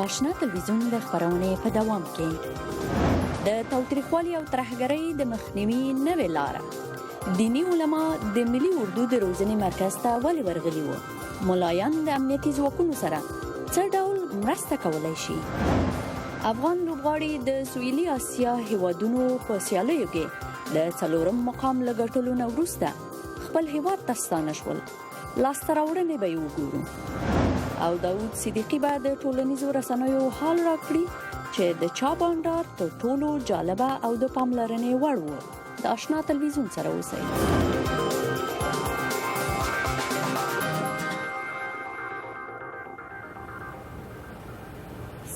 آشنا تلویزیون د خبرونې په دوام کې د تاوتریخوالي او ترهګرۍ د مخنیوي نوې لاره دینی علما د ملي اردو د روزنې مرکز ته ولې ورغلي وو ملایان د امنیتي ځواکونو سره څه ډول مرسته کولی شي افغان لوبغاړي د سویلي اسیا هیوادونو په سیالیو کې د څلورم مقام له ګټلو نه وروسته خپل هیواد ته ستانه شول لاسته راوړنې به یې وګورو او داود صدیقي به د ټولنیزو رسنیو حال راکړي چې د چا بانډار تر ټولو جالبه او د پاملرنې وړ و د آشنا تلویزیون سره اوسئ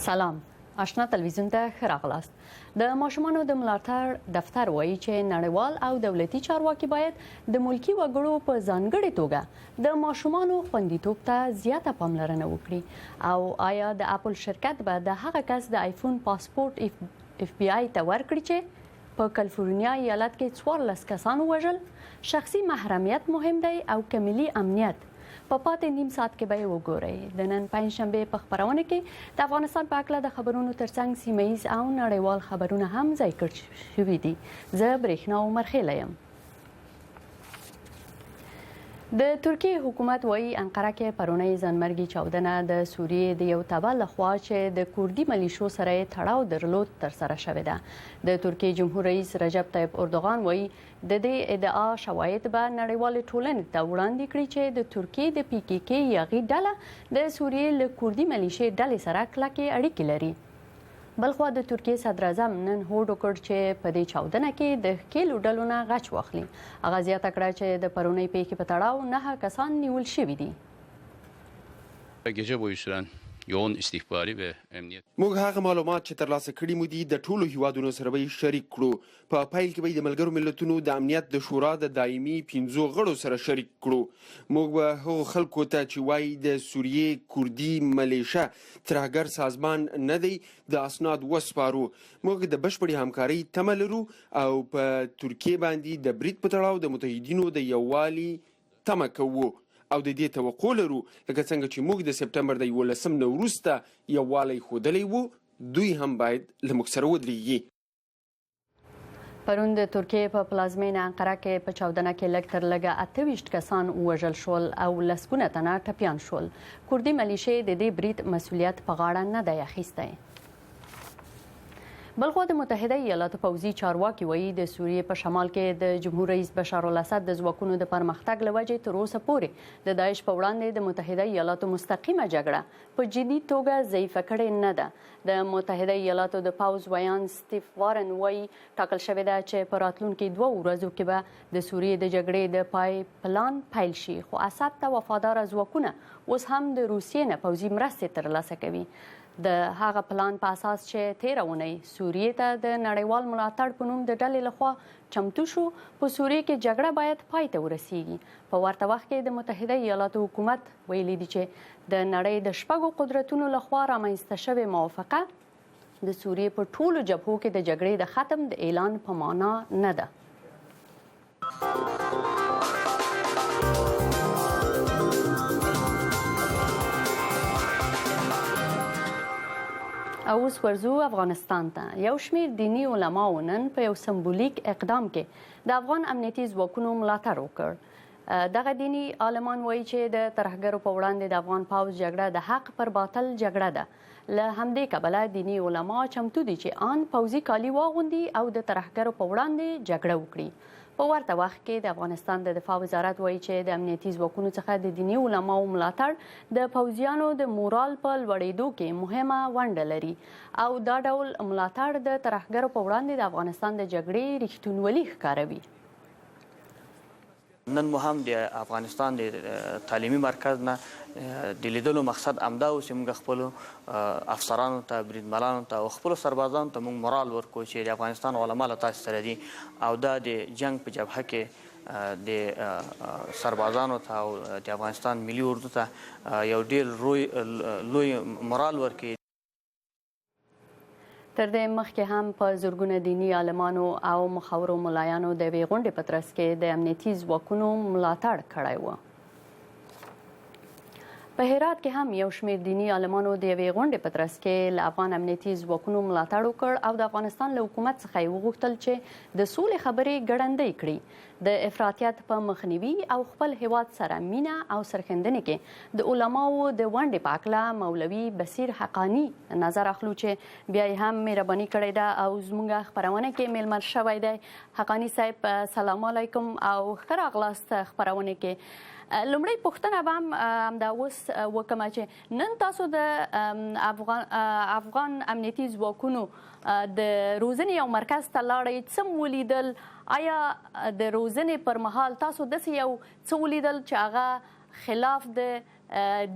سلام آشنا تلویزیون ته ښه راغلاست د ماشومانو د ملاتړ دفتر وایي چې نړیوال او دولتي چارواکي باید د ملکي وګړو په ځانګړې توګه د ماشومانو خویندیتوب ته زیاته پاملرنه وکړي او آیا د اپل شرکت به د هغه کس د ایفون پاسورډ اف بی آی ته ورکړي چې په کلیفورنیا ایالت کې 14 کسان ووژل شخصي محرمیت مهم دی او کملي امنیت په پاتې نیم ساعت کې به وګورئ د نن پنځشنبه په خبرونه کې د افغانستان په اړه د خبرونو ترڅنګ سیمه‌ایز او نړیوال خبرونه هم ځای کړل شوي دي زه برېښنا عمرخیله یم د ترکیه حکومت وایي انقره کې پرونی ځانمرګي چاودنه د سوریې د یو تبع لخوا چې د کوردي ملیشو سره تړاو درلود ترسره شوې ده د ترکیه جمهور رئیس رجب طیب اردوغان وایي د دې ادعا شواهد به نړیوال ټولنې ته وړاندې کړي چې د ترکیه د پی کی کی یاغي ډله د سوریې له کوردي ملیشې ډلې سره کلکې اړیکې لري بلخوا د ترکیه صدر اعظم نن هوډ وکړ چې په دې چاودنه کې د ښکېلو ډلو نه غچ واخلي هغه زیاته کړه چې د پرونی پیښې په تړاو 9 کسان نیول شوي دي gece boyu süren yoğun istihbari ve emniyet. موږ هغه معلومات چې ترلاسه کړي مو دي د ټولو هیوادونو سره به شریک کړو په پیل کې به د ملګرو ملتونو د امنیت د شورا د دایمي 15 غړو سره شریک کړو موږ به هغو خلکو ته چې وایي د سوریې کوردي ملیشه ترهګر سازمان نه دی د اسناد وسپارو موږ د بشپړې همکارۍ تمه لرو او په ترکیه باندې د برید په تړاو د متحدینو د یووالي تمه کوو او د دې توقع لرو لکه څنګه چې موږ د سپتمبر د 11 نه وروسته یووالی ښودلی وو دوی هم باید له موږ سره ودرېږي پرون د ترکیه په پلازمینه انقره کې په چاودنه کې لږ تر لږه 28 کسان ووژل شول او لسګونه تنه ټپیان شول کوردي ملیشې د دې برید مسؤلیت په غاړه نه دی اخیستی بلخوا د متحده ایالاتو پوځي چارواکي وایي د سوریې په شمال کې د جمهور رئیس بشار الاسد د ځواکونو د پرمختګ له وجې تر اوسه پورې د داعش په وړاندې د متحده ایالاتو مستقیمه جګړه په جدي توګه ضعیفه کړې نه ده د متحده ایالاتو د پوځ ویان سټیف وارن وایي ټاکل شوې ده چې په راتلونکي 2 ورځو کې به د سوریې د جګړې د پای پلان پیل شي خو اسد ته وفادار ځواکونه اوس هم د روسیې نه پوځي مرستې ترلاسه کوي د هغه پلان په اساس چې 13 اونۍ سوریې ته د نړیوال ملاتړ په نوم د ډلې لخوا چمتو شو په سوریې کې جګړه باید پای ته ورسیږي په ورته وخت کې د متحده ایالاتو حکومت ویلي دی چې د نړۍ د شپږو قدرتونو لخوا رامنځته شوې موافقه د سوریې په ټولو جبهو کې د جګړې د ختم د اعلان په معنا نه ده او اوس ورځو افغانستان ته یو شمېر دینی علماو نن په یو سمبولیک اقدام کې د افغان امنیتي ځواکونو ملاتړ وکړ دغه دینی عالمان وایي چې د ترهګرو په وړاندې د افغان پوځ جګړه د حق پر باطل جګړه ده له همدې کبله دینی علما چمتو دي چې آن پوځي کالي واغوندي او د ترهګرو په وړاندې جګړه وکړي په ورته وخت کې د افغانستان د دفاع وزارت وایي چې د امنیتي ځواکونو څخه د دینی علماو ملاتړ د پوځیانو د مورال په لوړېدو کې مهمه ونډه لري او دا ډول ملاتړ د ترهګرو په وړاندې د افغانستان د جګړې رښتینولي ښکاروي نن مو هم د افغانستان د تعلیمي مرکز نه د لیدلو مقصد همدا و چې موږ خپلو افسرانو ته بریدمنانو ته او خپلو سربازانو ته موږ مورال ورکړو چې د افغانستان علما له تاسو سره دي او دا د جنګ په جبهه کې د سربازانو ته او د افغانستان ملي اردو ته یو ډېر لوی مورال ورکوي تر دې مخکې هم په زرګونه دینی عالمانو او مخورو ملایانو د یوې غونډې په ترڅ کې د امنیتي ځواکونو ملاتړ کړی و په هرات کې هم یو شمېر دیني عالمانو د یوې غونډې په ترڅ کې له افغان امنیتي ځواکونو ملاتړ وکړ او د افغانستان له حکومت څخه یې وغوښتل چې د سولې خبرې ګړندۍ کړي، د افراطیت په مخنیوي او خپل هیواد سره مینه او سرښندنې کې د علماو د ونډې په هکله مولوي بصیر حقانی نظر اخلو چې بیا یې هم مهرباني کړې ده او زموږ خپرونه کې میلمه شوی دی. حقانی صاحب سلام علیکم او ښه راغلاست خپرونه کې. لومړی پوښتنه به هم همدا اوس وکړم چې نن تاسو د افغان امنیتي ځواکونو د روزنې یو مرکز ته لاړئ، څه ولیدل؟ آیا د روزنې پر مهال تاسو داسې یو څه ولیدل چې هغه خلاف د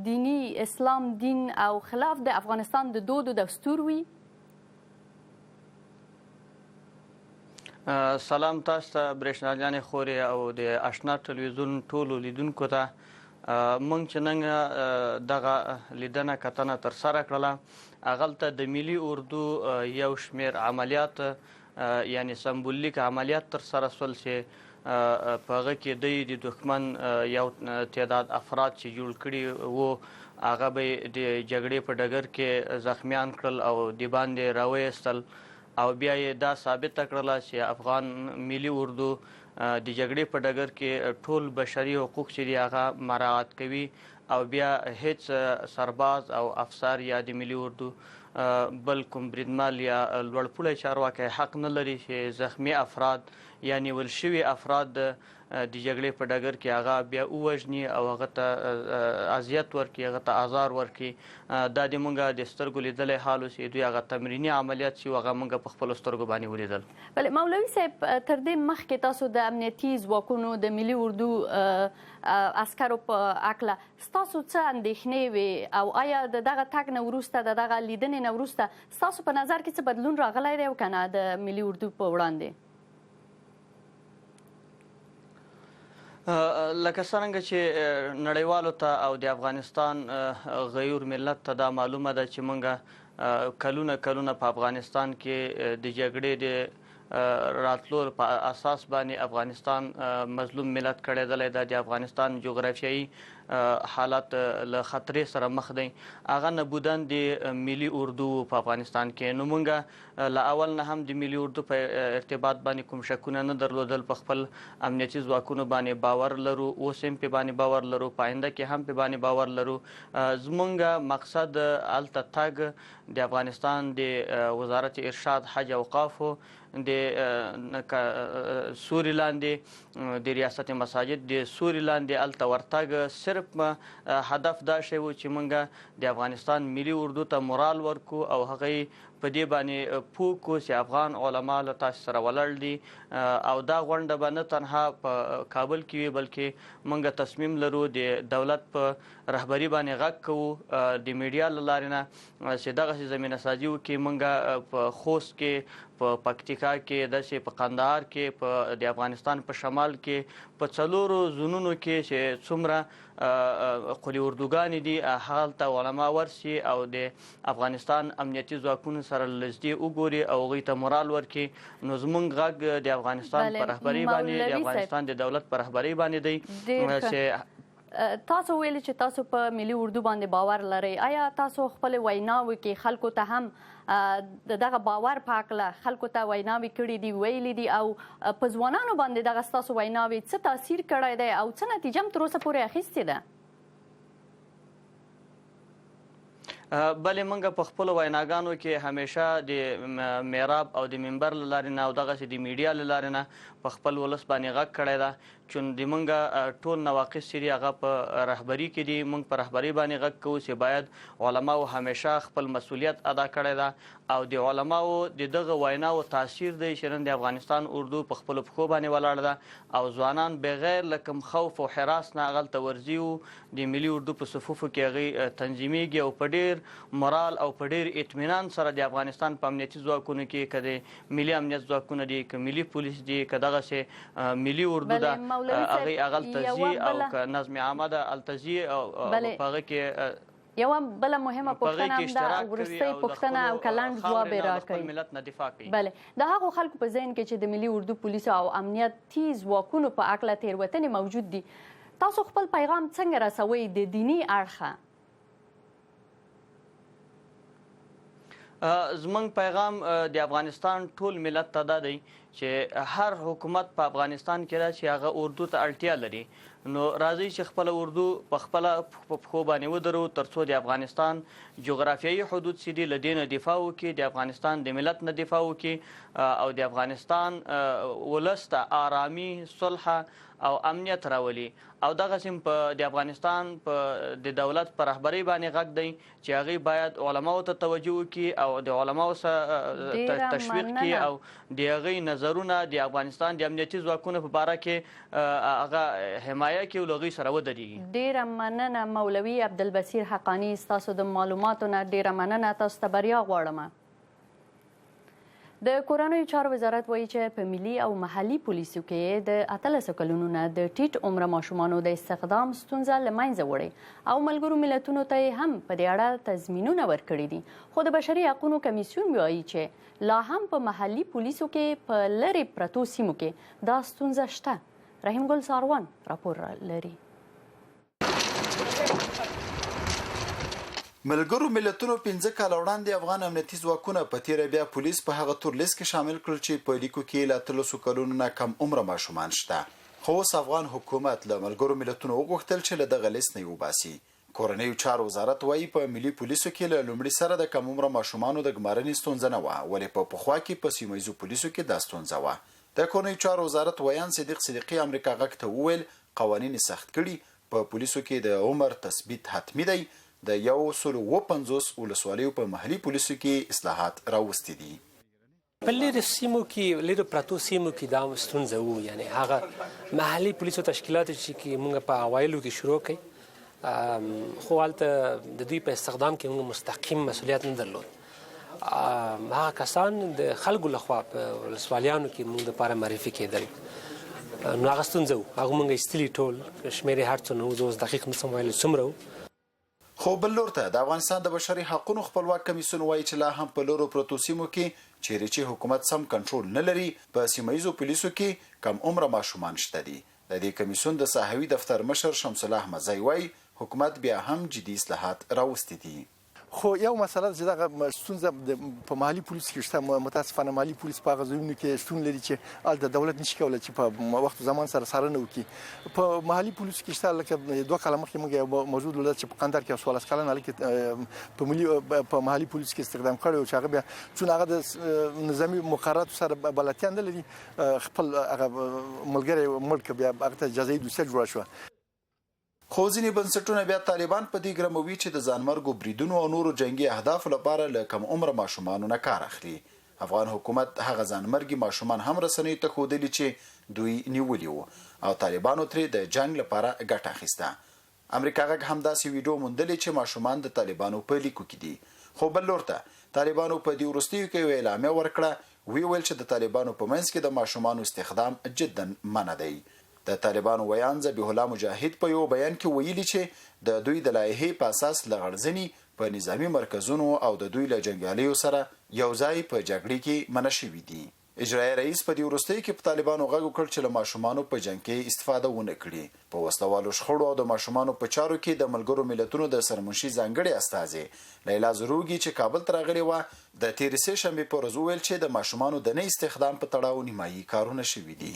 دیني اسلام دین او خلاف د افغانستان د دود و دستور وي؟ سلام تاسو ته برېښنا جانې خورې او د آشنا ټلویزیون ټولو لیدونکو ته. موږ چې نن دغه لیدنه کتنه ترسره کړله، هغلته د ملي اردو یو شمېر عملیات یعنی سمبولیک عملیات ترسره شول چې په هغه کې دوی د دښمن یو تعداد افراد چې جوړ کړي وو هغه به د جګړې په ډګر کې زخمیان کړل او د باندې راویستل او بیا یې دا ثابته کړله چې افغان ملي اردو د جګړې په ډګر کې ټول بشري حقوق چې دي هغه مراعات کوي او بیا هیڅ سرباز او افسر یا د ملي اردو بل کوم بریدمل یا لوړپوړی چارواکی حق نه لري چې زخمی افراد یا نیول شوي افراد د جګړې په ډګر کې هغه بیا ووژني او هغه ته اذیت ورکړي، هغه ته آزار ورکړي. دا د موږ د سترګو لیدلی حال اوس چې دوی هغه تمریني عملیات چې هغه موږ په خپلو سترګو باندې ولیدل. بله مولوي صاحب، تر دې مخکې تاسو د امنیتي ځواکونو د ملي اردو عسکرو په هکله ستاسو څه اندېښنې وې او آیا د دغه تګ نه وروسته د دغه لیدنې نه وروسته ستاسو په نظر کې څه بدلون راغلی دی او که نه د ملي اردو په وړاندې؟ لکه څرنګه چې نړیوالو ته او د افغانستان غیر ملت ته دا معلومه ده چې موږ کلونه په افغانستان کې د جګړې د راتلو په اساس باندې افغانستان مظلوم ملت کړی دی. د افغانستان جغرافیایي حالات له خطرې سره مخ دی. هغه نبودن د ملي اردو په افغانستان کې نو موږ له اول نه هم د ملي اردو په ارتباط باندې کوم شکونه نه درلودل. په خپل امنیتي ځواکونو باندې باور لرو، اوس هم په باندې باور لرو، په آینده کې هم په باندې باور لرو. زموږ مقصد هلته تګ د افغانستان د وزارت ارشاد حج اوقافو د سوري لاندې د ریاست مساجد د سوري لاندې هلته ورتګ صرف هدف دا شی و چې موږ د افغانستان ملي اردو ته مورال ورکو او هغه په دې باندې پوه کړو چې افغان علما له تاسو سره ولاړ دي او دا غونډه به نه تنها په کابل کې وي بلکې موږ تصمیم لرو د دولت په رهبري باندې غږ کوو د میډیا له لارې نه چې دغسې زمینه سازي وکړي. موږ په خوست کې، په پکتیکا کې، داسې په قندهار کې، په د افغانستان په شمال کې، په 4 زونونو کې چې څومره قلي اردوګانې دي هلته علما ورسي او د افغانستان امنیتي ځواکونو سره لږدې وګوري او هغوی ته مورال ورکړي. نو زموږ غږ د افغانستان په رهبرۍ باندې، د افغانستان د دولت په رهبرۍ باندې دی چې تاسو ویلي چې تاسو په ملي اردو باندې باور لرئ. آیا تاسو خپل ویناوې کې خلکو ته هم دغه باور په هکله خلکو ته ویناوې کړي دي، ویلي دي او په ځوانانو باندې دغه ستاسو ویناوې څه تاثیر کړی دی او څه نتیجه هم تر اوسه پورې اخیستې ده؟ بلې موږ په خپلو ویناګانو کې همیشه د میراب او د منبر له لارې نه او دغسې د میډیا له لارې نه په خپل ولس باندې غږ کړی ده چې د موږ ټول نواقص چې دي هغه په رهبري کې دي. موږ په رهبري باندې غږ کوو چې باید علماو همیشه خپل مسؤلیت ادا کړی ده او د علماو د دغه ویناو تاثیر دی چې نن د افغانستان اردو په خپلو پښو باندې ولاړ ده او ځوانان بغیر له کوم خوف او حراس نه هغلته ورځي او د ملي اردو په صفوفو کې هغوی تنظیمیږي او په ډېر مورال او په ډېر اطمینان سره د افغانستان په امنیتي ځواکونو کې که د ملي امنیت ځواکونه دي، که ملي پولیس دي، که دغسې ملي اردو ده هغوی هغلته ځي او که نظم عامه ده هلته ځي او په هغه کې یوه بله مهمه پوښتنه هم ده، وروستۍ پوښتنه او که لنډ ځواب یې راکړئ. ملت نه دفاع کوي. بله، د هغو خلکو په ذهن کې چې د ملي اردو پولیسو او امنیتي ځواکونو په هکله تېروتنې موجود دي، تاسو خپل پیغام څنګه رسوئ د دیني اړخه زمونږ پیغام د افغانستان ټول ملت ته دا دی چې هر حکومت په افغانستان کې را چې هغه اردو ته اړتیا لري نو راځي چې خپل اردو په خپل پښو باندې ودرو ترڅو د افغانستان جغرافیایي حدود چې دي له دې نه دفاع وکړي د افغانستان د ملت نه دفاع وکړي او د افغانستان ولس ته آرامي صلح او امنیت راولي او دغه سیم په د افغانستان په د دولت پر رهبرۍ باندې غږ دی چې هغه باید علماو ته توجه وکړي او د علماو سره تشویق کړي او د هغه نظرونه د افغانستان د امنیتي ځواکونو په باره کې هغه حمایه کوي او لغوي سره ودرېږي. ډیره مننه مولوي عبدالبصیر حقانی، ستاسو د معلوماتو نه ډیره مننه. تاسو ته بریا غواړم. د کورنیو چارو وزارت وایي چې په ملي او محلي پولیسو کې د 18 کلونو نه د ټیټ عمره ماشومانو د استخدام ستونزه له منځه وړي او ملګرو ملتونو ته هم په دې اړه تضمینونه ورکړي دي. خو د بشري حقوقو کمیسیون وایي چې لا هم په محلي پولیسو کې په لرې پرتو سیمو کې دا ستونزه شته. رحیم ګل ساروان راپور لري. ملګرو ملتونو 15 کال وړاندې افغان امنیتي ځواکونه په تیره بیا پولیس په هغه څوارلس کې شامل کړل چې په لیکو کې له 13 کلونو نه کم عمره ماشومان شته. خو اوس افغان حکومت له ملګرو ملتونو وغوښتل چې له دغه لیست نه وباسي. کورنیو چارو وزارت وایي په ملي پولیسو کې له لومړي سره د کم عمره ماشومانو د ګمارنې ستونزه نه وه، ولې په پخوا کې په سیمه ییزو پولیسو کې دا ستونزه وه. د کورنیو چارو وزارت ویان صدیق صدیقي امریکا غږ ته وویل قوانین سخت کړي، په پولیسو کې د عمر تثبیت حتمي دی. د 150 ولسوالیو په محلي پولیسو کې اصلاحات راوستي دي. په لرې سیمو کې لرې پرتو سیمو کې دا ستونزه وو، یعنی هغه محلي پولیسو تشکیلات چې موږ په اوایلو کې شروع کړي خو هلته د دوی په استخدام کې موږ مستقیم مسؤلیت نه درلود. هغه کسان د خلکو لخوا په ولسوالیانو کې موږ دپاره معرفي کېدل نو هغه ستونزه وو. هغه موږ ایستلي ټول شمېر یې هر څه نه وو، زه اوس دقیق نشم ویلی څومره وو. خو بل لور ته د افغانستان د بشري حقوقو خپلواک کمیسیون وایي چې لا هم په لورو پرتو سیمو کې چیرې چې حکومت سم کنټرول نه لري په سیمه ییزو پولیسو کې کم عمره ماشومان شته دي. د دې کمیسیون د ساحوي دفتر مشر شمس الله احمدزی وایي حکومت بیا هم جدي اصلاحات راوستي دي. خو یو مسله چې دغه ستونزه په محلي پولیس کې شته. متاسفانه محلي پولیس په هغه ځایونو کې شتون لري چې هلته دولت نشي کولی چې په وخت زمان سره څارنه وکړي. په محلي پولیسو کې شته لکه 2 کاله مخکې موږ یو موجود ولرل چې په قندهار کې 14 کلن هلکې په محلي پولیس کې استخدام کړی و چې هغه بیا چون هغه د نظامي مقرراتو سره بلدتیا نه لري خپل هغه ملګری مړ کړ، بیا هغه ته جزایي دوسیه جوړه شوه. خو ځینې بنسټونه بیا طالبان په دې ګرموي چې د ځانمرګو بریدونو او نورو جنگي اهدافو لپاره له کم عمره ماشومانو نه کار اخلي. افغان حکومت هغه ځانمرګي ماشومان هم رسنیو ته ښودلي چې دوی نیولي وو او طالبانو ترې د جنگ لپاره ګټه اخیسته. امریکا غږ همداسې ویډیو موندلې چې ماشومان د طالبانو په لیکو کې دي. خو بل لور ته طالبانو په دې وروستیو کې یوه اعلامیه ورکړه، ویل چې د طالبانو په منځ کې د ماشومانو استخدام جدا منع دی. د طالبانو ویان ذبیح الله مجاهد په یو بیان کې ویلي چې د دوی د لایحې په اساس لغړزنې په نظامی مرکزونو او د دوی له جنګیالیو سره یو ځای په جګړې کې منع شوي دي. اجرایي رئیس په دې وروستیو کې په طالبانو غږ وکړ چې له ماشومانو په جنګ کې استفاده ونه کړي. په وسلوالو شخړو او د ماشومانو په چارو کې د ملګرو ملتونو د سرمنشي ځانګړې استازې لیلا زروګي چې کابل ته راغلې وه د تېرې سې شنبې په ورځ وویل چې د ماشومانو د نه استخدام په تړاو نیمایي کارونه شوي دي.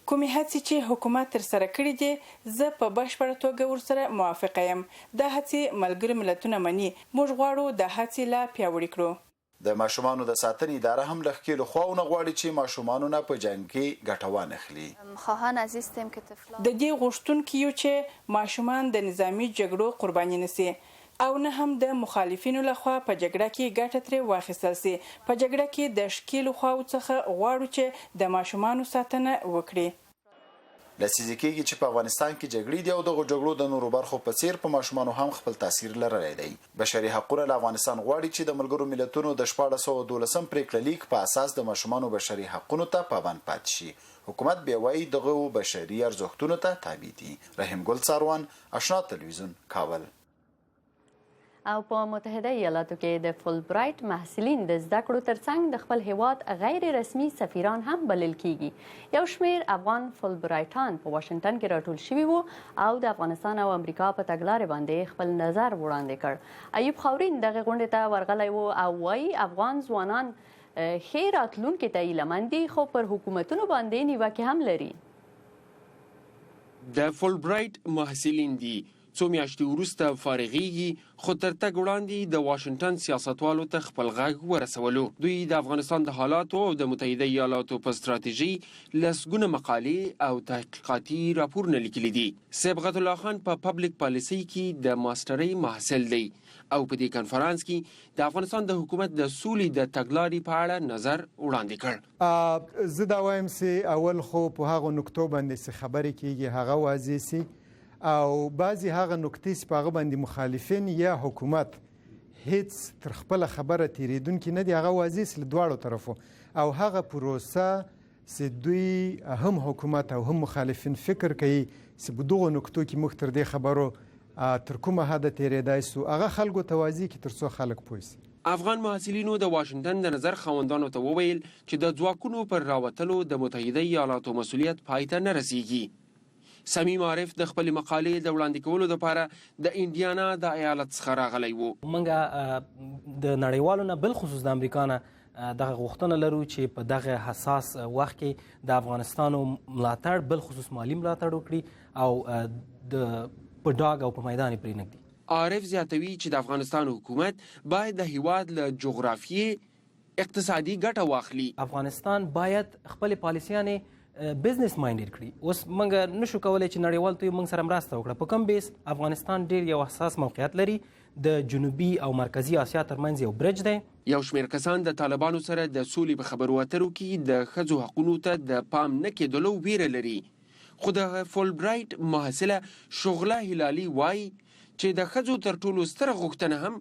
کومې هڅې چې حکومت تر سره کړې دي زه په بشپړه توګه ورسره موافقه یم. دا هڅې ملګري ملتونه مني. موږ غواړو د هڅې لا پیاوړې کړو. د ماشومانو د ساتنې اداره هم له ښکېلو خواونه غواړي چې ماشومانو نه په جنګ کې ګټه وانخلي. د دې غوښتونکي یو چې ماشومان د نظامي جګړو قرباني نشي او نه هم د مخالفینو لخوا په جګړه کې ګټه ترې واخیستل سي. په جګړه کې د ښکېلو خواو څخه غواړو چې د ماشومانو ساتنه وکړي. لسیزې کېږي چې په افغانستان کې جګړې دي او دغو جګړو د نورو برخو په څیر په ماشومانو هم خپل تاثیر لرلی دی. بشري حقونه له افغانستان غواړي چې د ملګرو ملتونو د 1412 پریکړه لیک په اساس د ماشومانو بشري حقونو ته پابند پاتې شي. حکومت بیا وایي دغه بشري ارزښتونو ته تابع دي. رحیم ګل ساروان، آشنا تلویزیون، کابل. او په متحده ایالاتو کې د فول برایټ محصلین د زده کړو ترڅنګ د خپل هیواد غیر رسمي سفیران هم بلل کیږي. یو شمیر افغان فول برایټان په واشنگټن کې راټول شوي وو او د افغانستان او امریکا په تګلارې باندې خپل نظر وړاندې کړ. ایوب خاورین دغه غونډې ته ورغلی و او وایي افغان ځوانان ښې راتلونکي ته هیله مند دي خو پر حکومتونو باندې نیوکې هم لري. د فول برایټ محصلین دي څو میاشتې وروسته فارغیږي خو تر تګ وړاندې د واشنګټن سیاستوالو ته خپل غږ ورسولو. دوی د افغانستان د حالاتو او د متحده ایالاتو په ستراتیژي لسګونه مقالې او تحقیقاتي راپورونه لیکلي دي. صبغت الله خان په پبلک پالیسي کې د ماسترۍ محصل دی او په دې کنفرانس کې د افغانستان د حکومت د سولې د تګلارې په اړه نظر وړاندې کړ. زه دا وایم چې اول خو په هغو نکتو باندې څه خبرې کیږي هغه واضح سي او بعضی هغه نکتې چې په هغه باندې مخالفین یا حکومت هیڅ تر خپله خبره تیریدونکي نه دي هغه واضح سي له دواړو طرفو او هغه پروسه چې دوی هم حکومت او هم مخالفین فکر کوي چې په دغو نکتو کې موږ تر دې خبرو تر کومه حده تیریدای سو هغه خلکو ته واضح کړي تر څو خلک پوه سي. افغان محصلینو د واشنګټن د نظر خاوندانو ته وویل چې د ځواکونو پر راوتلو د متحده ایالاتو مسؤلیت پای ته نه رسیږي. سمیم عارف د خپل مقالې د وړاندې کولو لپاره د انډیانا د ایالت څخه راغلی و. موږ د نړیوالو نه بل خصوص د امریکا نه دغه غوښتنه لرو چې په دغه حساس وخت کې د افغانستان ملاتړ بل خصوص مالی ملاتړ وکړي او د په ډاګ او په میدان پرې نږدي. عارف زیاتوي چې د افغانستان حکومت باید د هیواد له جغرافیې اقتصادي ګټه واخلي. افغانستان باید خپل پالیسیانې بزنس مایندډ کړي. اوس موږ نشو کولی چې نړیوال ته موږ سره مرسته وکړه. په کوم بیس افغانستان ډیر یو حساس موقعیت لري د جنوبي او مرکزی اسیا ترمنځ یو برج دی. یو شمیر کسان د طالبانو سره د سولې په خبرو اترو کې د ښځو حقونو ته د پام نه کېدلو ویره لري. خو د فول برایټ محصله شغله هلالي وایي چې د ښځو تر ټولو ستره غوښتنه هم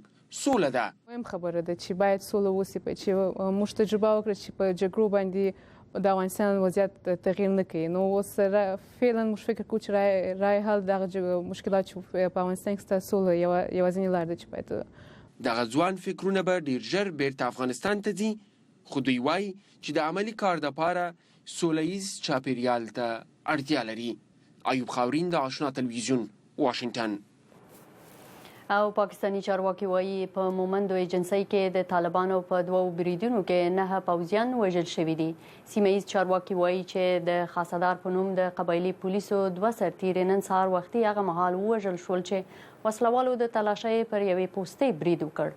سوله ده. مهم خبره ده چې باید سوله وسي چې موږ تجربه وکړو چې په جګړو باندې د افغانستان وضعیت تغییر نه کوي. نو اوس فعلا موږ فکر کوو چې رای حل دغه مشکلات چې په افغانستان کې سوله یوازینۍ لار ده چې باید دغه ځوان فکرونه به ډیر ژر بیرته افغانستان ته ځي خو دوی وایي چې د عملي کار دپاره سوله ییز چاپیریال ته اړتیا لري. ایوب خاورین د آشنا تلویزیون واشنگټن. او پاکستانی چارواکي وایي په مومندو ایجنسۍ کې د طالبانو په 2 بریدونو کې 9 پوځیان وژل شوي دي. سیمه‌ییز چارواکي وایي چې د خاصدار په نوم د قبایلي پولیسو 2 سرتیري نن سهار وختي هغه مهال ووژل شول چې وسلوالو د تلاشۍ پر یوې پوستې برید وکړ.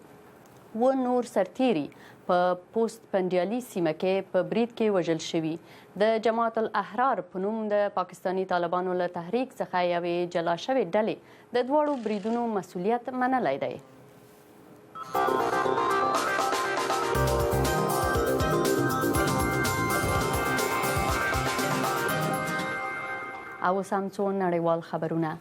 و نور سرتیري په پوست پنډیالي سیمه کې په برید کې وژل شوي. د جماعت الاحرار په نوم د پاکستانی طالبانو له تحریک څخه یوې جلا شوې ډلې د 2 بریدونو مسؤلیت منلی دی. او سم څو نړیوال خبرونه.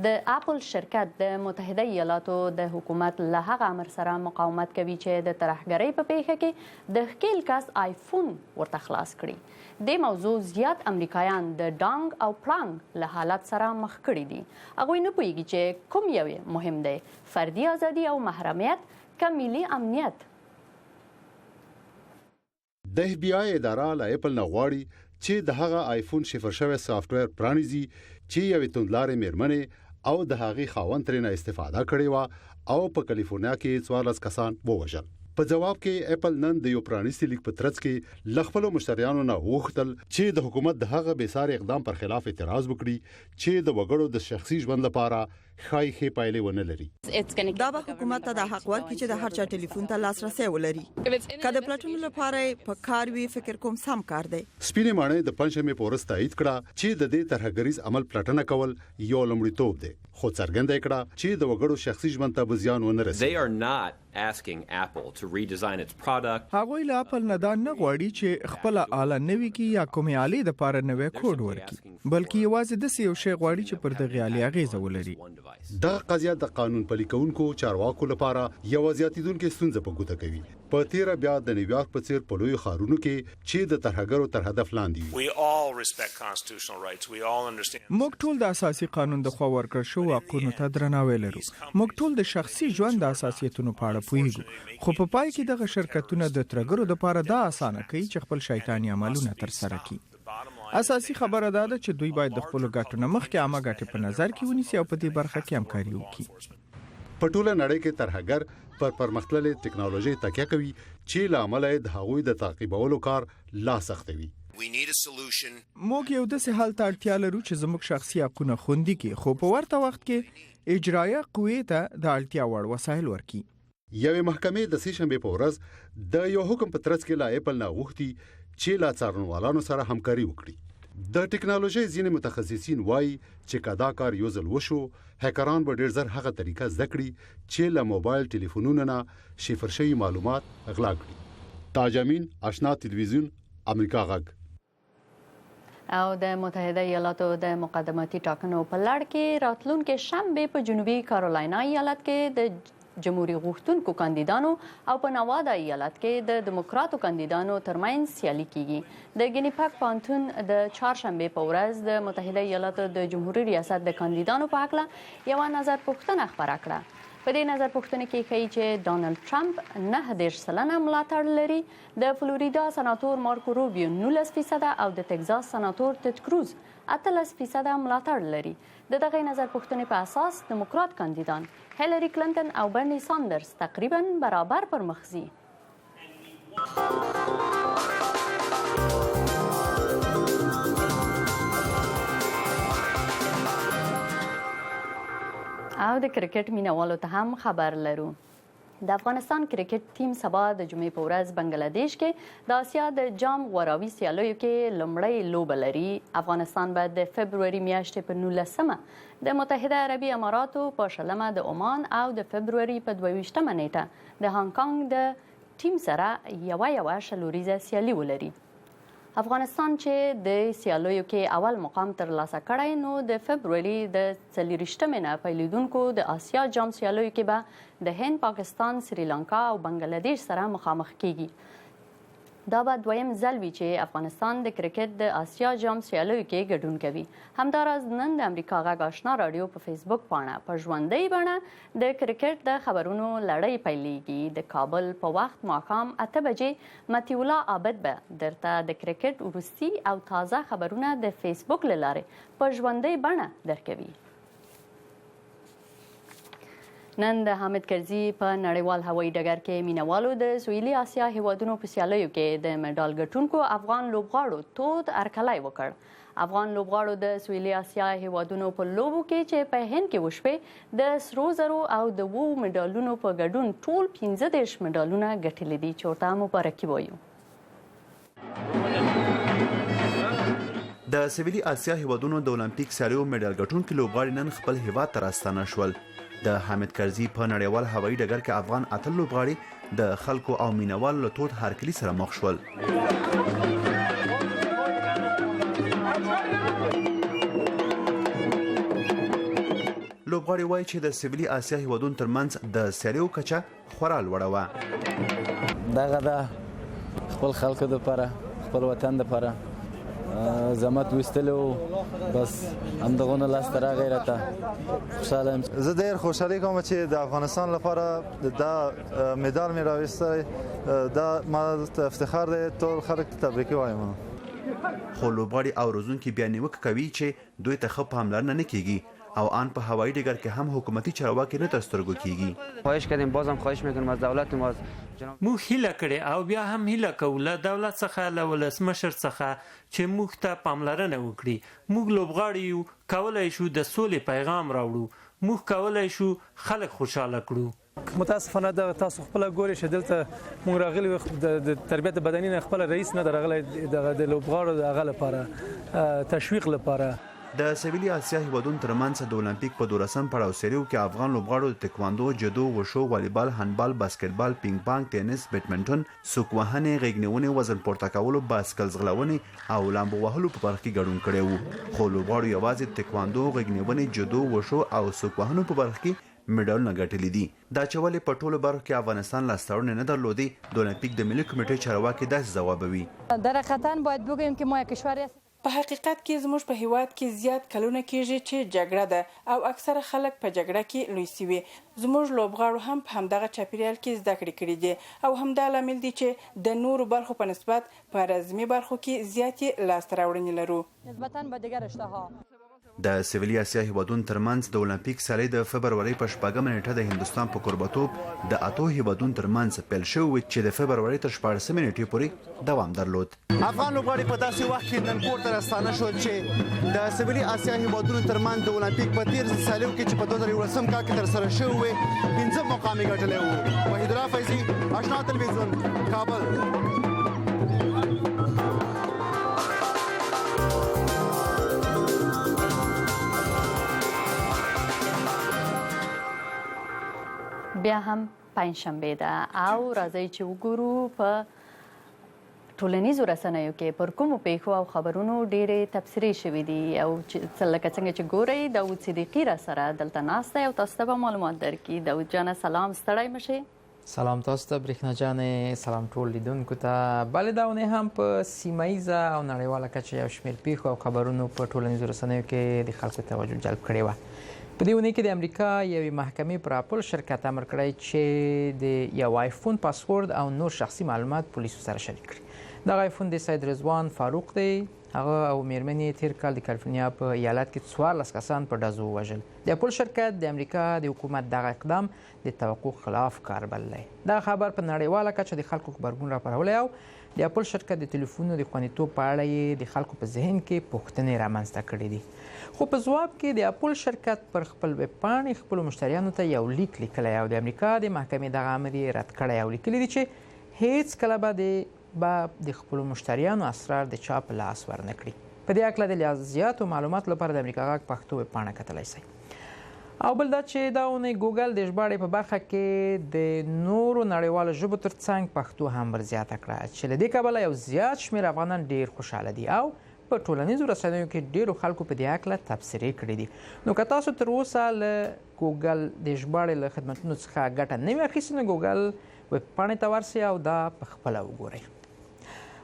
د اپل شرکت د متحده ایالاتو د حکومت له هغه امر سره مقاومت کوي چې د ترهګرۍ په پیښه کې د ښکیل کس ایفون ورته خلاص کړي. د موضوع زیات امریکایان د ډانګ او پړانګ له حالت سره مخ کړي دي. هغوی نه پوهیږي چې کوم یو مهم دی، فردي ازادي او محرمیت که ملي امنیت. د اف بی آی اداره له اپل نه غواړي چې د هغه آیفون شفر شوی سافټویر پرانیزي چې یوې توندلارې میرمنې او د هغې خاوند ترېنه استفاده کړې وه او په کلیفورنیا کې 14 کسان ووژل. په جواب کې اپل نن د یو پرانیستي لیک په ترڅ کې ل خپلو مشتریانو نه وغوښتل چې د حکومت د هغه بېساري اقدام پر خلاف اعتراض وکړي چې د وګړو د شخصي ژوند لپاره ښایي پایلې ونه لري. دا به حکومت ته د حق ورکړي چې د هر چا ټلیفون ته لاسرسي ولري. که د پلاټونو لپاره په کار وي فکر کوم سم کار دی. سپینې ماڼۍ د پنځمې په ورځ تایید کړه چې د دې ترهګریز عمل پلټنه کول یو لومړیتوب دی، خو څرګنده کړه چې د وګړو شخصي ژوند ته زیان ونه رسي. They are not asking Apple to redesign its product. هغوی له اپل نه دا نه غواړي چې خپل آله نوي کی یا کومې آلې د لپاره نوې کوډ ورکړي، بلکې یوازې د یو شی غواړي چې پر دغه آلې اغیزه ولري. دغه قضیه د قانون پلي کوونکو چارواکو لپاره یو زیاتیدونکې ستونزه په ګوته کوي. په تیره بیا د نیویارک په څیر په لویو ښارونو کې چې د ترهګرو تر هدف لاندې وي. موږ ټول د اساسي قانون د خوا ورکړل شوو حقونو ته درناوی لرو. موږ ټول د شخصي ژوند د اساسیتونو په اړه پوهیږو. خو په پای کې دغه شرکتونه د ترهګرو لپاره دا اسانه کوي چې خپل شیطاني عملونه ترسره کړي. اساسي خبره دا ده چې دوی باید د خپل ګټو نه مخکې عامه ګټې په نظر کې ونیسي او په دې برخه کې همکاري وکړي. په ټوله نړۍ کې ترهګر پر پرمختللې ټکنالوژي تکیه کوي چې لامل یې د هغوی د تعقیبولو کار لا سختوي. موږ یو داسې حل ته اړتیا لرو چې زموږ شخصي حقونه خوندي کړي، خو په ورته وخت کې اجرایه قوې ته د اړتیا وړ وسایل ورکړي. یوې محکمې د سې شنبې په ورځ د یو حکم په ترڅ کې لا ایپل نه غوښتي چې لا څارنوالانو سره همکاري وکړي. د ټکنالوژي ځینې متخصصین وایي چې کدا کار یو ځل وشو، هکران به ډېر زر هغه طریقه زده کړي چې له موبایل ټلیفونونو نه شفر شوي معلومات غلا کړي. تاجمین آشنا تلویزیون امریکا غږ. او د متحده ایالاتو د مقدماتي ټاکنو په لړ کې راتلونکي شنبه په جنوبي کارولاینا ایالت کې د جمهوریت غوښتونکو کاندیدانو او په نوادا ایالت کې د دموکراتو کاندیدانو ترمنځ سیالي کیږي. د ګینی پاک پانتون د چهارشنبه په ورځ د متحده ایالاتو د جمهوریت ریاست د کاندیدانو په اړه یو نظر پوښتنه خبره کړه. په دې نظر پوښتنه کې ښیي چې ډانلډ ټرمپ 9% ملاتړ لري، د فلوریدا سناتور مارکو روبیو 19% او د ټکزاس سناتور ټیډ کروز 18% ملاتړ لري. د دغه نظر پوښتنې په اساس دموکرات کاندیدان هیلری کلینټن او برني ساندرز تقریبا برابر پر مخ ځي. او د کرکټ مینوالو ته هم خبر لرو. د افغانستان کرکټ ټیم سبا د جمعې په ورځ بنگلاديش کې د آسیا د جام غوراوي سیالیو کې لومړی لوبه لري. افغانستان به د فبروري میاشتې په 19مه د متحده عربي اماراتو په 20مه د عمان او د فبروري په 22مه نیټه د هانګ کانګ د ټیم سره یوه شلوریزه سیالي ولري. افغانستان چې د سیالیو کې اول مقام ترلاسه کړی، نو د فبروري د 24مې نه پیلیدونکو د آسیا جام سیالیو کې به د هند، پاکستان، سریلانکا او بنگلاديش سره مخامخ کیږي. دا به دویم ځل وي چې افغانستان د کرکټ د آسیا جام سیالیو کې ګډون کوي. همداراز نن د امریکا غږ آشنا رادیو په فیسبوک پاڼه په ژوندۍ بڼه د کرکټ د خبرونو لړۍ پیلېږي. د کابل په وخت ماښام 8 بجې متي الله عابد به درته د کرکټ وروستي او تازه خبرونه د فیسبوک له لارې په ژوندۍ بڼه درکوي. نن د حامد کرزي په نړیوال هوایي ډګر کې مینوالو د سویلي اسیا هیوادونو په سیالیو کې د مډال ګټونکو افغان لوبغاړو تود هرکلی وکړ. افغان لوبغاړو د سویلي اسیا هیوادونو په لوبو کې چې په هند کې وشوې د سرو زرو او د 2 مډالونو په ګډون ټول 15 مډالونه ګټلي دي، چې ورته مبارکي وایو. د سویلي اسیا هیوادونو د اولمپیک سیالیو مډال ګټونکي لوبغاړي نن خپل هیواد ته راستانه شول. د حامد کرزي په نړیوال هوایي ډګر کې افغان اتل لوبغاړي د خلکو او مینوالو له تود هرکلي سره مخ شول. لوبغاړي وایي چې د سویلي اسیا هیوادونو ترمنځ د سیالیو کچه خورا لوړه وه. دغه د خپل خلکو دپاره، خپل وطن دپاره زحمت ویستلو، بس همدغونه لاسته راغی. راته خوشحاله یم. زه ډېر خوشحالي کوم چې د افغانستان لپاره دا مډال مې راویستی. دا ما ته افتخار دی. ټول خلک ته تبریکي وایم. خو لوبغاړي او روزونکي بیا نیوکه کوي چې دوی ته ښه پاملرنه نه کیږي او آن په هوایي ډګر کې هم حکومتي چارواکي نه تر سترګو کیږي. خواهش کردیم، بازم خواهش میکنیم از دولت ما. موږ هیله کړې او بیا هم هیله کوو له دولت څخه، له ولسمشر څخه چې موږ ته پاملرنه وکړي. موږ لوبغاړي یو، کولی شو د سولې پیغام راوړو. موږ کولی شو خلک خوشحاله کړو. متاسفانه د تاسو خپل ګوري چې دلته موږ راغلي د تربیت بدني نه خپل رئیس نه درغلی د لوبغاړو د هغه لپاره تشویق لپاره. د سویلي اسیا هیوادونو ترمنځ د اولمپیک په 12 پړاو سیریو کې افغان لوبغاړو د تکواندو، جدو، وشو، والیبال، هاندبال، باسکټبال، پینګ پانګ، ټینس، بیډمنټن، سوک وهنې، غیږ نیونې، وزن پورته کولو، بایسکل ځغلونې او لامبو وهلو په برخه کې ګډون کړی وو. خو لوبغاړو یوازې تکواندو، غیږ نیونې، جدو، وشو او سوک وهنو په برخه کې میډالونه ګټلي دي. دا چې ولې په ټولو برخو کې افغانستان لاسته راوړنې نه درلودې، د اولمپیک د ملي کمیټې چارواکي داسې ځوابوي. در حقیقت باید بگوییم که ما یک کشوری هستیم. په حقیقت کې زموږ په هیواد کې زیات کلونه کېږي چې جګړه ده او اکثره خلک په جګړه کې لوی سوي. زموږ لوبغاړو هم په همدغه چاپیریال کې زده کړې کړي دي او همدا لامل دی چې د نورو برخو په نسبت په رزمي برخو کې زیاتې لاسته راوړنې لرو. نسبتاً به دیگر رشته‌ها د سویلي اسیا هیوادونو ترمنځ د اولمپیک سیالۍ د فبرورۍ په 4 نیټه د هندوستان په کوربتوب د 8 هیوادونو ترمنځ پیل شوی چې د فبرورۍ تر 14 نیټې پورې دوام درلود. افغان لوبغاړي په داسې وخت کې نن کور ته راستانه شول چې د سویلي اسیا هیوادونو ترمنځ د اولمپیک په 13 سیالیو کې چې په 2018 کال کې ترسره شوی وي 15 مقام یې ګټلی وو. وحید الله فیضي، آشنا تلویزیون، کابل. بیا هم پنځشنبه ده او راځي چې وګورو په ټولنیزو رسنیو کې پر کومو پیښو او خبرونو ډېرې تبصرې شوې دي او لکه څنګه چې ګورئ داود صدیقي را سره دلته ناست دی او تاسو ته به معلومات درکړي. داود جانه سلام، ستړی مشې؟ سلام تاسو ته برېښنا جانې، سلام ټول لیدونکو ته. بلې دا اونۍ هم په سیمه او نړیواله کچه یو شمېر پیښو او خبرونو په ټولنیزو رسنیو کې د خلکو توجه جلب کړې وه. په دې اونۍ کې د امریکا یوې محکمې پر اپل شرکت امر کړی چې د یو ایفون پاسورډ او نور شخصي معلومات پولیسو سره شریک کړي. دغه ایفون د سید رضوان فاروق دی. هغه او میرمنې تیر کال د کلیفورنیا په ایالت کې 14 کسان په ډزو ووژل. د اپل شرکت د امریکا د حکومت دغه اقدام د توقع خلاف کار بللی. دا خبر په نړیواله کچه د خلکو غبرګون راپارولی او د اپل شرکت د ټلیفونونو د خوندیتوب په اړه یې د خلکو په ذهن کې پوښتنې رامنځته کړي دي. خو په ځواب کې د اپل شرکت پر خپل ویب پاڼې خپلو مشتریانو ته یو لیک لیکلی او د امریکا د محکمې دغه امر یې رد کړی او لیکلي دي چې هیڅ کله به د خپلو مشتریانو اسرار د چا په لاس ورنه کړي. په دې هکله د زیاتو معلوماتو لپاره د امریکا غږ پښتو ویب پاڼه کتلی شئ. او بل دا چې دا اونۍ ګوګل د ژباړې په برخه کې د نورو نړیوالو ژبو ترڅنګ پښتو هم ورزیاته کړه چې له دې کبله یو زیات شمېر افغانان ډېر خوشحاله دي او په ټولنیزو رسنیو کې ډېرو خلکو په دې هکله تبصرې کړي دي. نو که تاسو تر اوسه له ګوګل د ژباړې له خدمتونو څخه ګټه نه وي اخیستې نو ګوګل ویب پاڼې ته ورسئ او دا په خپله وګورئ.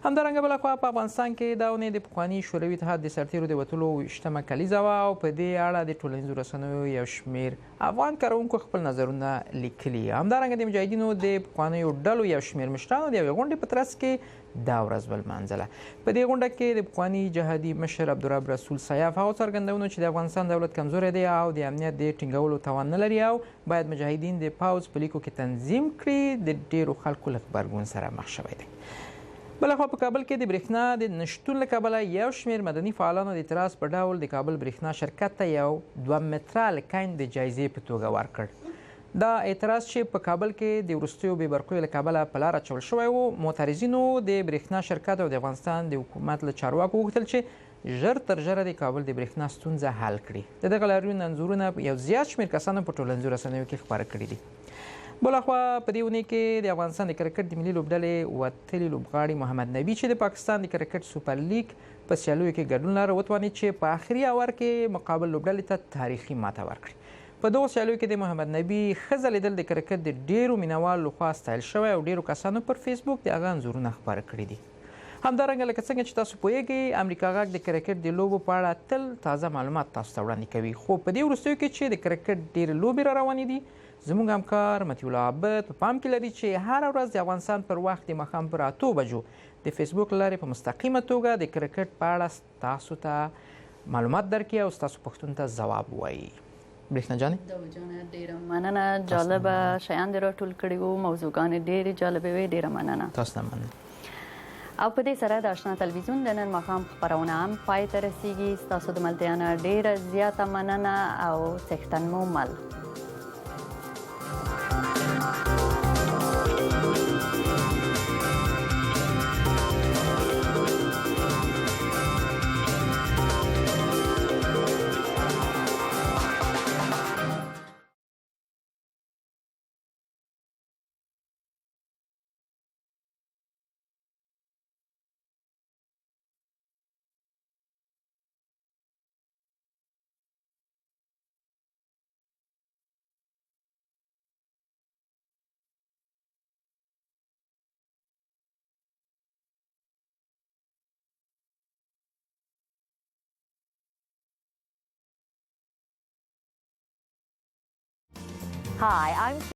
همدارنګه بلخوا په افغانستان کې دا اونۍ د پخواني شوروي اتحاد د سرتیرو د وتلو 20مه کلیزه وه او په دې اړه د ټولنیزو رسنیو یو شمېر افغان کاروونکو خپل نظرونه لیکلي. همدارنګه د مجاهدینو د پخوانیو ډلو یو شمېر مشرانو د یوې غونډې په ترڅ کې دا ورځ ولمانځله. په دې غونډه کې د پخواني جهادي مشر عبدالرب رسول سیاف هغو څرګندونو چې د افغانستان دولت کمزوری دی او د امنیت د ټینګولو توان نه لري او باید مجاهدین د پوځ په لیکو کې تنظیم کړي د ډېرو خلکو له غبرګون سره مخ شوی دی. بلخوا په کابل کې د برېښنا د نشتون له کبله یو شمېر مدني فعالانو د اعتراض په ډول د کابل برېښنا شرکت ته یو 2 متره لکین د جایزې په توګه ورکړ. دا اعتراض چې په کابل کې د وروستیو بې برقیو له کبله په لاره اچول شوی و، معترضینو د برېښنا شرکت او د افغانستان د حکومت له چارواکو وغوښتل چې ژر تر ژره د کابل د برېښنا ستونزه حل کړي. د دغه لاریون انځورونه یو زیات شمېر کسانو په ټولنیزو رسنیو کې خپاره کړي دي. بلخوا په دې اونۍ کې د افغانستان د کرکټ د ملي لوبډلې وتلي لوبغاړي محمد نبي چې د پاکستان د کرکټ سوپر لیګ په سیالیو کې ګډون لاره وتوانید چې په آخري اور کې مقابل لوبډلې ته تاریخي ماته ورکړي. په دغو سیالیو کې د محمد نبي ښه ځلېدل د کرکټ د ډېرو مینوالو لخوا ستایل شوی او ډېرو کسانو پر فیسبوک د هغه انځورونه خپاره کړي دي. همدارنګه لکه څنګه چې تاسو پوهیږئ امریکا غږ د کرکټ د لوبو په اړه تل تازه معلومات تاسو ته وړاندې کوي. خو په دې وروستیو کې چې د کرکټ ډېرې لوبې را روانې دي زموږ همکار مطیع الله عابد په پام کې لري چې هره ورځ د افغانستان پر وخت د ماښام پر 8 بجو د فیسبوک له لارې په مستقیمه توګه د کرکټ په اړه تاسو ته معلومات درکړي او ستاسو پوښتنو ته ځواب ووایي. برېښنا جانې داود جانه ډېره مننه، جالبه شیان دې راټول کړي وو، موضوعګانې ډېرې جالبې وې، ډېره مننه. تاسو ته مننه. او په دې سره د آشنا تلویزیون د نن ماښام خپرونه هم پای ته رسیږي. ستاسو د ملتیا نه ډېره زیاته مننه او څښتن مو مل. Hi, I'm